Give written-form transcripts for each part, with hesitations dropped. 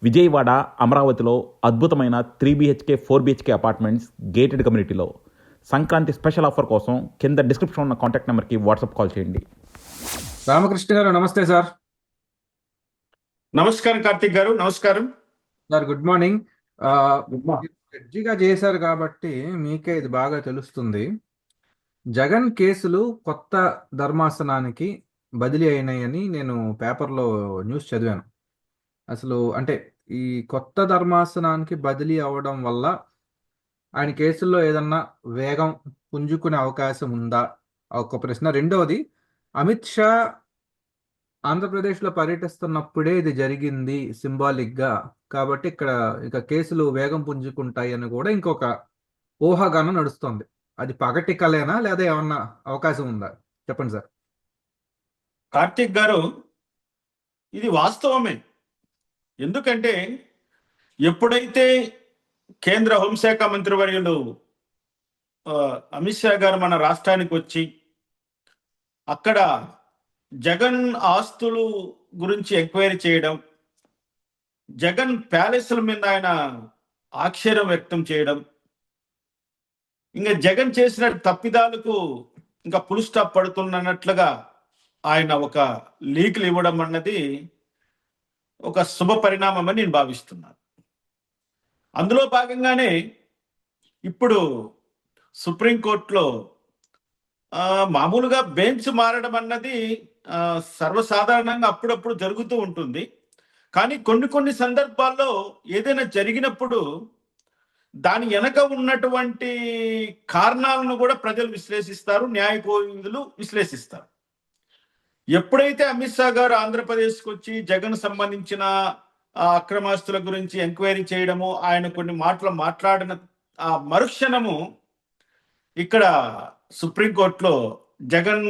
విజయవాడ, అమరావతిలో అద్భుతమైన 3 BHK 4 BHK apartments gated కమ్యూనిటీలో సంక్రాంతి స్పెషల్ ఆఫర్ కోసం కింద డిస్క్రిప్షన్ ఉన్న కాంటాక్ట్ నెంబర్కి వాట్సాప్ కాల్ చేయండి. రామకృష్ణ గారు నమస్తే సార్. నమస్కారం కార్తిక్ గారు. నమస్కారం sir, good morning. Good morning. జడ్జిగా చేశారు కాబట్టి మీకే ఇది బాగా తెలుస్తుంది. జగన్ కేసులు కొత్త ధర్మాసనానికి బదిలీ అయినాయని నేను పేపర్లో న్యూస్ చదివాను. అసలు అంటే ఈ కొత్త ధర్మాసనానికి బదిలీ అవ్వడం వల్ల ఆయన కేసుల్లో ఏదన్నా వేగం పుంజుకునే అవకాశం ఉందా? ఒక ప్రశ్న. రెండవది, అమిత్ షా ఆంధ్రప్రదేశ్లో పర్యటిస్తున్నప్పుడే ఇది జరిగింది సింబాలిక్గా, కాబట్టి ఇక్కడ ఇక కేసులు వేగం పుంజుకుంటాయి అని కూడా ఇంకొక ఊహాగానం నడుస్తోంది. అది పగటి కలేనా లేదా ఏమన్నా అవకాశం ఉందా? చెప్పండి సార్. కార్తిక్ గారు, ఇది వాస్తవమే. ఎందుకంటే ఎప్పుడైతే కేంద్ర హోంశాఖ మంత్రివర్యులు అమిత్ షా గారు మన రాష్ట్రానికి వచ్చి అక్కడ జగన్ ఆస్తులు గురించి ఎంక్వైరీ చేయడం, జగన్ ప్యాలెస్ల మీద ఆయన ఆశ్చర్యం వ్యక్తం చేయడం, ఇంకా జగన్ చేసిన తప్పిదాలకు ఇంకా ఫుల్ స్టాప్ పడుతున్నట్లుగా ఆయన ఒక లీకులు ఇవ్వడం అన్నది ఒక శుభ పరిణామం అని నేను భావిస్తున్నాను. అందులో భాగంగానే ఇప్పుడు సుప్రీంకోర్టులో మామూలుగా బెంచ్ మారడం అన్నది సర్వసాధారణంగా అప్పుడప్పుడు జరుగుతూ ఉంటుంది. కానీ కొన్ని సందర్భాల్లో ఏదైనా జరిగినప్పుడు దాని వెనక ఉన్నటువంటి కారణాలను కూడా ప్రజలు విశ్లేషిస్తారు, న్యాయకోవిదులు విశ్లేషిస్తారు. ఎప్పుడైతే అమిత్ షా గారు ఆంధ్రప్రదేశ్కి వచ్చి జగన్ సంబంధించిన అక్రమాస్తుల గురించి ఎంక్వైరీ చేయడము, ఆయన కొన్ని మాటలు మాట్లాడిన ఆ మరుక్షణము ఇక్కడ సుప్రీంకోర్టులో జగన్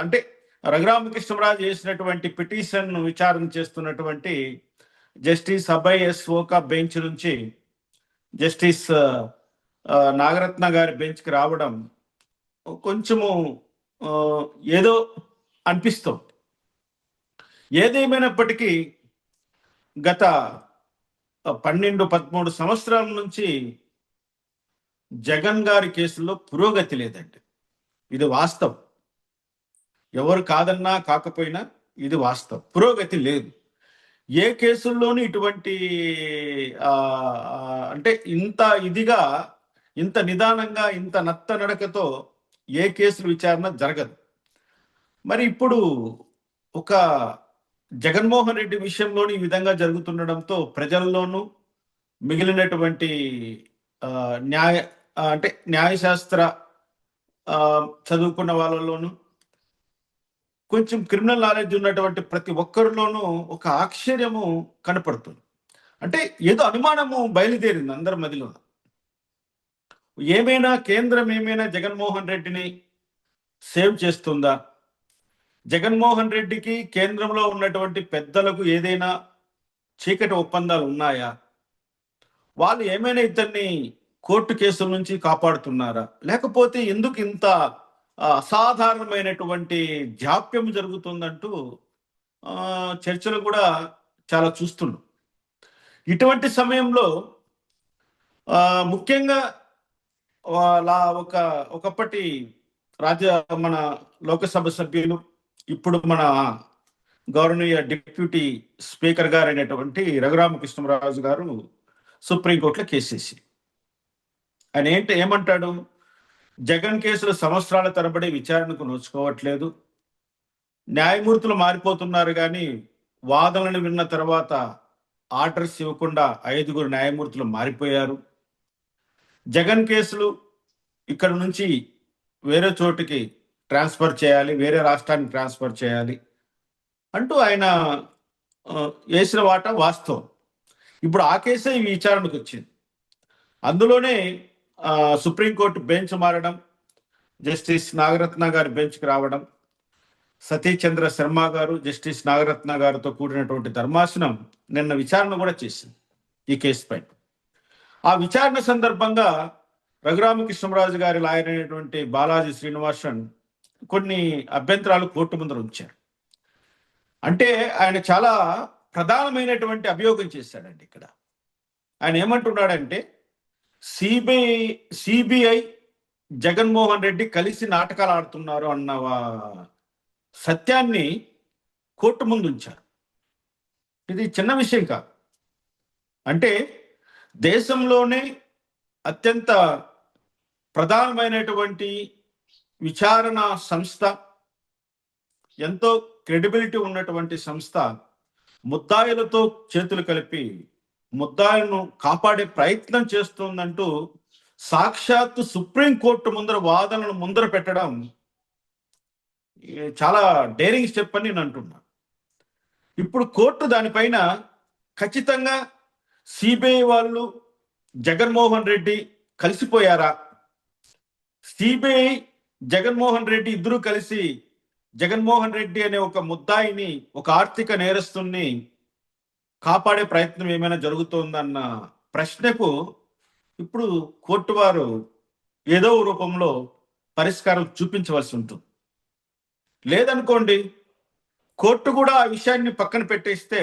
అంటే రఘురామకృష్ణరాజు చేసినటువంటి పిటిషన్ విచారణ చేస్తున్నటువంటి జస్టిస్ అభయ్ ఎస్ ఓకా బెంచ్ నుంచి జస్టిస్ నాగరత్న గారి బెంచ్కి రావడం కొంచెము ఏదో అనిపిస్తుంది. ఏదేమైనప్పటికీ గత 12-13 సంవత్సరాల నుంచి జగన్ గారి కేసులో పురోగతి లేదండి. ఇది వాస్తవం. ఎవరు కాదన్నా కాకపోయినా ఇది వాస్తవం. పురోగతి లేదు. ఏ కేసుల్లోనూ ఇటువంటి అంటే ఇంత ఇదిగా, ఇంత నిదానంగా, ఇంత నత్త నడకతో ఏ కేసులు విచారణ జరగదు. మరి ఇప్పుడు ఒక జగన్మోహన్ రెడ్డి విషయంలోని ఈ విధంగా జరుగుతుండడంతో ప్రజల్లోనూ మిగిలినటువంటి న్యాయశాస్త్ర చదువుకున్న వాళ్ళలోనూ కొంచెం క్రిమినల్ నాలెడ్జ్ ఉన్నటువంటి ప్రతి ఒక్కరిలోనూ ఒక ఆశ్చర్యము కనపడుతుంది. అంటే ఏదో అనుమానము బయలుదేరింది అందరి మదిలో. ఏమైనా కేంద్రం ఏమైనా జగన్మోహన్ రెడ్డిని సేవ్ చేస్తుందా? జగన్మోహన్ రెడ్డికి కేంద్రంలో ఉన్నటువంటి పెద్దలకు ఏదైనా చీకటి ఒప్పందాలు ఉన్నాయా? వాళ్ళు ఏమైనా ఇతన్ని కోర్టు కేసుల నుంచి కాపాడుతున్నారా? లేకపోతే ఎందుకు ఇంత అసాధారణమైనటువంటి జాప్యం జరుగుతుందంటూ చర్చలు కూడా చాలా చూస్తున్నాం. ఇటువంటి సమయంలో ముఖ్యంగా ఒకప్పటి మన లోకసభ సభ్యులు, ఇప్పుడు మన గౌరవనీయ డిప్యూటీ స్పీకర్ గారు అయినటువంటి రఘురామకృష్ణరాజు గారు సుప్రీంకోర్టులో కేసేసి ఆయన ఏమంటాడు? జగన్ కేసులు సంవత్సరాల తరబడి విచారణకు నోచుకోవట్లేదు, న్యాయమూర్తులు మారిపోతున్నారు, కానీ వాదనలు విన్న తర్వాత ఆర్డర్స్ ఇవ్వకుండా 5 న్యాయమూర్తులు మారిపోయారు. జగన్ కేసులు ఇక్కడ నుంచి వేరే చోటుకి ట్రాన్స్ఫర్ చేయాలి, వేరే రాష్ట్రానికి ట్రాన్స్ఫర్ చేయాలి అంటూ ఆయన వేసిన వాట వాస్తవం. ఇప్పుడు ఆ కేసే ఈ విచారణకు వచ్చింది. అందులోనే సుప్రీంకోర్టు బెంచ్ మారడం, జస్టిస్ నాగరత్న గారి బెంచ్కి రావడం, సతీచంద్ర శర్మ గారు, జస్టిస్ నాగరత్న గారితో కూడినటువంటి ధర్మాసనం నిన్న విచారణ కూడా చేసింది ఈ కేసు పైన. ఆ విచారణ సందర్భంగా రఘురామకృష్ణరాజు గారి లాయర్ అయినటువంటి బాలాజీ శ్రీనివాసన్ కొన్ని అభ్యంతరాలు కోర్టు ముందర ఉంచారు. అంటే ఆయన చాలా ప్రధానమైనటువంటి అభియోగం చేశాడండి ఇక్కడ. ఆయన ఏమంటున్నాడంటే సిబిఐ జగన్మోహన్ రెడ్డి కలిసి నాటకాలు ఆడుతున్నారు అన్న సత్యాన్ని కోర్టు ముందు ఉంచారు. ఇది చిన్న విషయం కాదు. అంటే దేశంలోనే అత్యంత ప్రధానమైనటువంటి విచారణ సంస్థ, ఎంతో క్రెడిబిలిటీ ఉన్నటువంటి సంస్థ ముద్దాయిలతో చేతులు కలిపి ముద్దాయిలను కాపాడే ప్రయత్నం చేస్తుందంటూ సాక్షాత్తు సుప్రీంకోర్టు ముందర వాదనను ముందర పెట్టడం చాలా డేరింగ్ స్టెప్ అని నేను అంటున్నా. ఇప్పుడు కోర్టు దానిపైన ఖచ్చితంగా సిబిఐ వాళ్ళు జగన్మోహన్ రెడ్డి కలిసిపోయారా, సిబిఐ జగన్మోహన్ రెడ్డి ఇద్దరూ కలిసి జగన్మోహన్ రెడ్డి అనే ఒక ముద్దాయిని, ఒక ఆర్థిక నేరస్తుని కాపాడే ప్రయత్నం ఏమైనా జరుగుతోందన్న ప్రశ్నకు ఇప్పుడు కోర్టు వారు ఏదో రూపంలో పరిష్కారం చూపించవలసి ఉంటుంది. లేదనుకోండి, కోర్టు కూడా ఆ విషయాన్ని పక్కన పెట్టేస్తే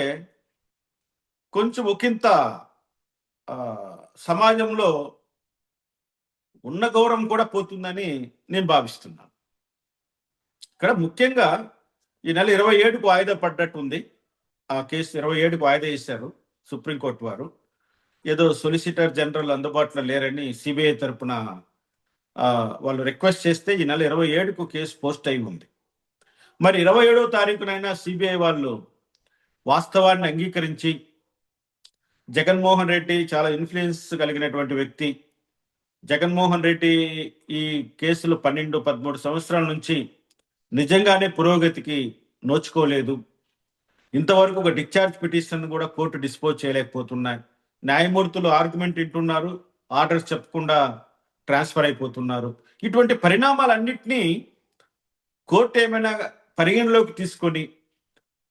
కొంచెం ఒకంత సమాజంలో ఉన్న గౌరవం కూడా పోతుందని నేను భావిస్తున్నాను. ఇక్కడ ముఖ్యంగా ఈ నెల 27కు వాయిదా పడ్డట్టుంది. ఆ కేసు 27కు వాయిదా వేశారు సుప్రీంకోర్టు వారు. ఏదో సొలిసిటర్ జనరల్ అందుబాటులో లేరని సిబిఐ తరపున వాళ్ళు రిక్వెస్ట్ చేస్తే ఈ నెల 27కు కేసు పోస్ట్ అయి ఉంది. మరి 27వ తారీఖునైనా సిబిఐ వాళ్ళు వాస్తవాన్ని అంగీకరించి జగన్మోహన్ రెడ్డి చాలా ఇన్ఫ్లుయెన్స్ కలిగినటువంటి వ్యక్తి, జగన్మోహన్ రెడ్డి ఈ కేసులు 12-13 సంవత్సరాల నుంచి నిజంగానే పురోగతికి నోచుకోలేదు, ఇంతవరకు ఒక డిశ్చార్జ్ పిటిషన్ కూడా కోర్టు డిస్పోజ్ చేయలేకపోతున్నాయి, న్యాయమూర్తులు ఆర్గ్యుమెంట్ వింటున్నారు, ఆర్డర్స్ చెప్పకుండా ట్రాన్స్ఫర్ అయిపోతున్నారు. ఇటువంటి పరిణామాలన్నింటినీ కోర్టు ఏమైనా పరిగణలోకి తీసుకొని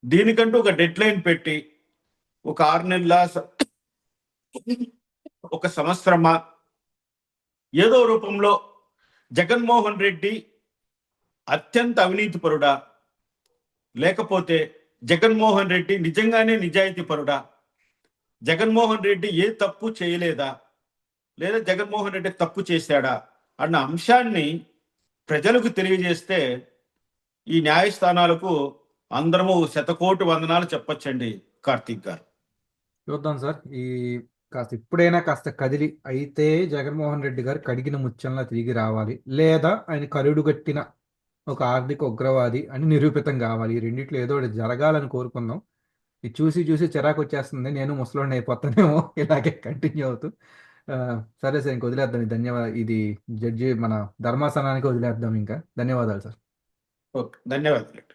దీనికంటూ ఒక డెడ్ లైన్ పెట్టి ఒక 6 నెలల, ఒక సంవత్సరమా ఏదో రూపంలో జగన్మోహన్ రెడ్డి అత్యంత అవినీతిపరుడా, లేకపోతే జగన్మోహన్ రెడ్డి నిజంగానే నిజాయితీపరుడా, జగన్మోహన్ రెడ్డి ఏ తప్పు చేయలేదా, లేదా జగన్మోహన్ రెడ్డి తప్పు చేశాడా అన్న అంశాన్ని ప్రజలకు తెలియజేస్తే ఈ న్యాయస్థానాలకు అందరము శతకోటి వందనాలు చెప్పొచ్చండి కార్తీక్ గారు. చూద్దాం సార్, ఈ ఇప్పుడైనా కాస్త కదిలి అయితే జగన్మోహన్ రెడ్డి గారు కడిగిన ముత్యంలా తిరిగి రావాలి, లేదా ఆయన కరుడుగట్టిన ఒక ఆర్థిక ఉగ్రవాది అని నిరూపితం కావాలి. ఈ రెండిట్లో ఏదో ఒకటి జరగాలని కోరుకుందాం. ఇది చూసి చూసి చిరాకు వచ్చేస్తుంది, నేను ముసలోడిని అయిపోతానేమో ఇలాగే కంటిన్యూ అవుతూ. సరే సార్, ఇంక వదిలేద్దాం. ఇది జడ్జి మన ధర్మాసనానికి వదిలేద్దాం. ఇంకా ధన్యవాదాలు సార్. ఓకే, ధన్యవాదాలు.